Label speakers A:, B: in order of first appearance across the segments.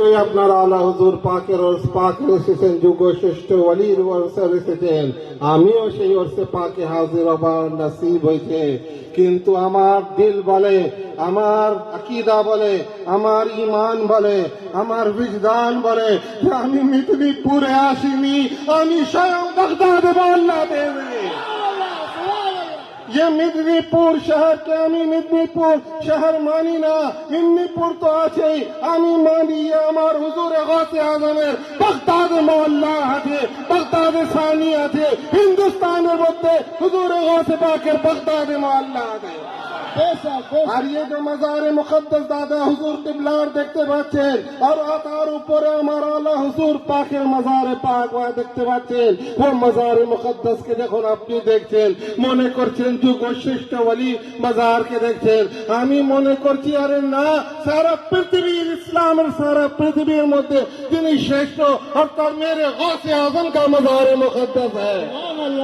A: নিশ্চয়ই আপনারা আলা হুজুর পাকের ওরস পাকে এসেছেন, যুগ শ্রেষ্ঠ ওয়ালির ওরসে এসেছেন। আমিও সেই ওরসে পাকে হাজির হবার নসিব হয়েছে। কিন্তু আমার দিল বলে, আমার আকীদা বলে, আমার ঈমান বলে, আমার বিজদান বলে যে আমি মেদিনীপুরে আসিনি, আমি স্বয়ং বাগদাদে মোহল্লা দেবে। ये मेदिनीपुर शहर के আমি মেদিনীপুর শহর মানি না, মেদিনীপুর তো আছেই, আমি মানি আমার হুজুরে গাউসে আজমের বাগদাদ মহল্লা আছে, বাগদাদ সানি আছে। হিন্দুস্তানের মধ্যে হুজুরে গাউসে পাকের বাগদাদ মহল্লা আছে। আর ये जो मजार मुकद्दस दादा हुजूर किबलार देखते পাচ্ছেন, আর তার উপরে আমার আলা হুজুর পাকের মাজারে পাক দেখতে পাচ্ছেন, ও মাজারে মুকদ্দাসকে যখন আপনি দেখছেন মনে করছেন যুগ শ্রেষ্ঠ ওয়ালি মাজারকে দেখছেন। আমি মনে করছি আরে না, সারা পৃথিবীর ইসলামের সারা পৃথিবীর মধ্যে যিনি শ্রেষ্ঠ অর্থাৎ मेरे गौसे आजम का मजार मुकद्दस है।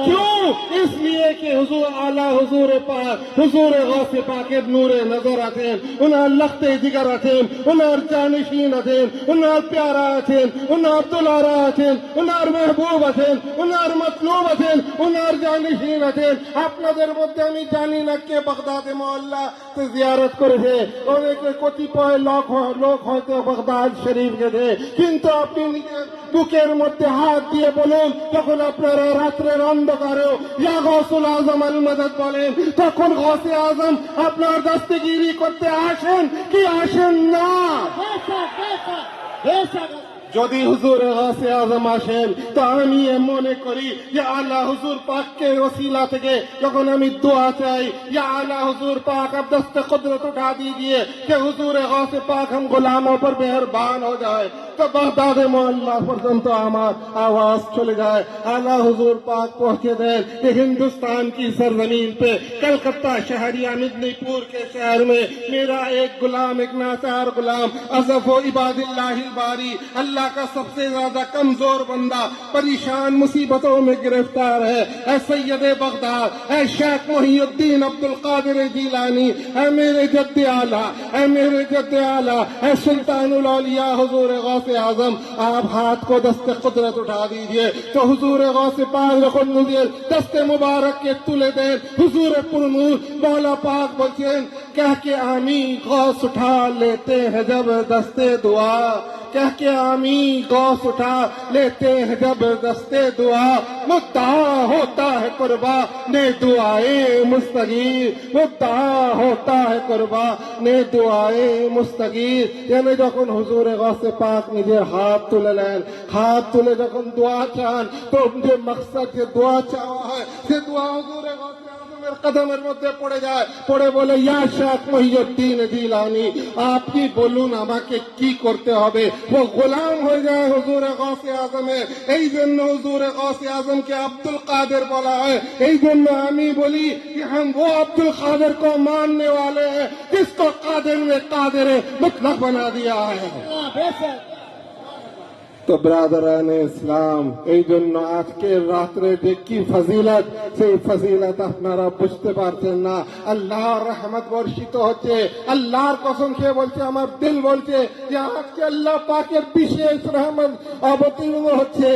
A: क्यों? इसलिए कि हुजूर आला हुजूर पाक हुजूर गौसे পাকের নূরে নজর আছেন, উনার লখতে জিগর আছেন, উনার জানিশিন আছেন, উনার প্যারা আছেন, উনার দুলারা আছেন, উনার মেহবুব আছেন, উনার মতলুব আছেন, উনার জানিশিন আছেন। আপনাদের মধ্যে আমি জানি না কে বাগদাদে মহল্লা জিয়ারত করেছে, অনেক কতিপয় লোক হয়তো বাগদাদ শরীফ গেছে, কিন্তু আপনি নিজের বুকের মধ্যে হাত দিয়ে বলুন, যখন আপনারা রাত্রের অন্ধকারেও ইয়া গৌসুল আজম আল মদদ বলেন, তখন গৌসে আজম আপনার দস্তগিরি করতে আসেন কি আসেন না? যদি হুজুর গাউসে আজম আসেন তো আমি মনে করি যে আল্লাহ হুজুর পাকের ওসিলা থেকে যখন আমি দোয়া চাই, या आला हुजूर पाक अब दस्ते कुदरत उठा दीजिए कि हुजूर गौसे पाक हम गुलामों पर मेहरबान हो जाए, तो बगदाद मोहल्ला पर्यंत আমার आवाज चले जाए, आला हुजूर पाक पहुंचे दें कि हिंदुस्तान की सरजमीन पे कलकत्ता शहरिया मेदिनीपुर के शहर में मेरा एक गुलाम, एक नाचार गुलाम असफ इबादिल्लाहिल बारी, अल्लाह का सबसे ज्यादा कमजोर बंदा परेशान मुसीबतों में गिरफ्तार है, ऐ सैयदे बगदाद, ऐ शेख मोहिउद्दीन अब्दुल कादिर जिलानी, ऐ मेरे जद्दे आला, ऐ मेरे जद्दे आला, ऐ सुल्तानुल औलिया हुजूर गौसे आजम, आप हाथ को दस्ते कुदरत उठा दीजिए तो हुजूर गौसे पाक যখন নিজের दस्ते मुबारक के तुले दें, हुजूर पुरनूर मौला पाक बचें कह के आमी गौस उठा लेते हैं जब दस्ते दुआ, कह के आमी गौस उठा लेते हैं जब दस्ते दुआ, मुद्दा होता है कुर्बा ने दुआए मुस्तगीर, मुद्दा होता है कुर्बा ने दुआए मुस्तगीर। यानी যখন হুজুরে গাউসে পাক নিজের হাত তুলে নেন, হাত তুলে যখন দোয়া চান তো যে মকসদ যে দোয়া চাওয়া হয় সে দোয়া হুজুরে গাউসে আজমের কদমের মধ্যে পড়ে যায়, পড়ে বলে ইয়া শেখ মহিউদ্দিন জিলানী আপনি বলুন আমাকে কি করতে হবে, ও গোলাম হয়ে যায় হুজুরে গাউসে আজমের। এই জন্য হুজুরে গাউসে আজমকে আব্দুল কাদের বলা হয়। এই জন্য আমি বলি कि हम वो अब्दुल कादिर को मानने वाले हैं जिसको कादिर ने कादिर मुतलक बना दिया है। তো ব্রাদারানে ইসলাম, এই জন্য আজকের রাত্রে যে কি ফজিলত, সেই ফজিলত আপনারা বুঝতে পারছেন না। আল্লাহর রহমত বর্ষিত হচ্ছে, আল্লাহর কসম খেয়ে বলছে, আমার দিল বলছে যে আজকে আল্লাহ পাকের বিশেষ রহমত অবতীর্ণ হচ্ছে,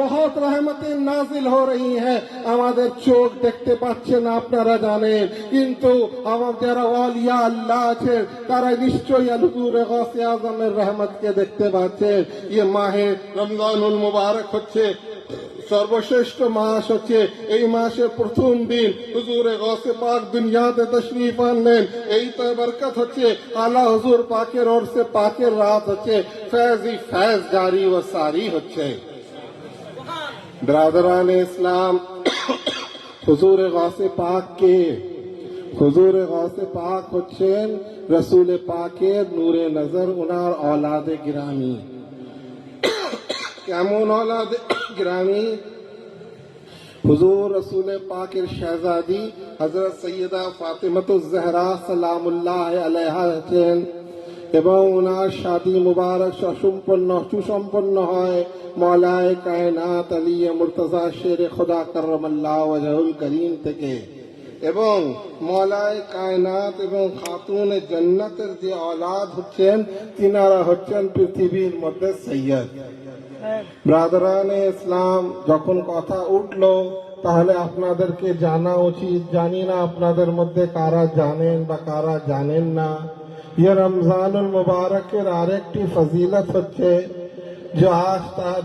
A: বহুত রহমতের নাজিল हो रही है। আমাদের চোখ দেখতে পাচ্ছে না আপনারা জানেন, কিন্তু আমার যারা ওয়ালিয়া আল্লাহ আছে তারা নিশ্চয়ই হুজুর গাউসে আজমের রহমতকে দেখতে পাচ্ছেন। ये মাহে রমজানুল মুবারক হচ্ছে, সর্বশ্রেষ্ঠ মাস হচ্ছে, এই মাসের প্রথম দিন হুজুরে গাউসে পাক দুনিয়াতে তশরিফ আনলেন, এই তো বরকত হচ্ছে। আলা হুজুর পাকের ওরসে পাকের রাত হচ্ছে, ফैज़-ই फैज़ জারি ও সারি হচ্ছে। ব্রাদারানে ইসলাম, হুজুরে গাউসে পাক কে? হুজুরে গাউসে পাক হচ্ছেন রসুল পাকের নূরে নজর, উনার औलादे गिरामी। কেমন औलादे गिरामी? হুজুর রসুল পাকের শাহজাদি হযরত সৈয়দা ফাতিমাতুজ জহরা সালামুল্লাহ আলাইহা আছেন, এবং ওনার শাদী মুবারক সুসম্পন্ন হয় মওলায়ে কায়নাত আলী মুর্তজা শের খোদা কররামাল্লাহু ওয়াজহুল করিম থেকে। এবং মওলায়ে কায়নাত এবং খাতুনে জান্নাতের যে औलाद হচ্ছেন তিনারা হচ্ছেন পৃথিবীর মধ্যে সৈয়দ। ব্রাদারানে ইসলাম, যখন কথা উঠলো তাহলে আপনাদেরকে জানা উচিত, জানি না আপনাদের মধ্যে কারা জানেন বা কারা জানেন না, ইয়ে রমজানুল মুবারকের আরেকটি ফজিলত হচ্ছে যে আজ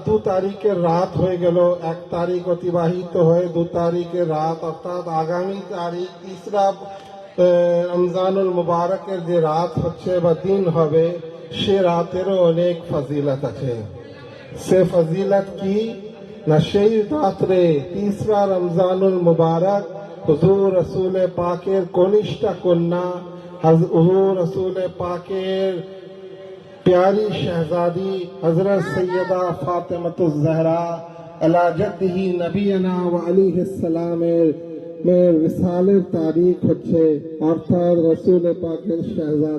A: 2 তারিখের রাত হয়ে গেল, 1 তারিখ অতিবাহিত হয়ে 2 তারিখের রাত, অর্থাৎ আগামী তারিখ 3রা রমজানুল মুবারকের যে রাত হচ্ছে বা দিন হবে, সে রাতেরও অনেক ফজিলত আছে। সে ফজিলত কি না, সেই রাত্রে 3রা রমজানুল মুবারক হুজুর রসুল পাকের কনিষ্ঠা কন্যা হুজুর রসুল পাকের प्यारी शहजादी हजरत सैयदा फातिमातुज ज़हरा अला जद्दिही नबीना व अलैहिस्सलामेर विसालेर तारीख হচ্ছে, অর্থাৎ রসুল পাকের শাহজাদা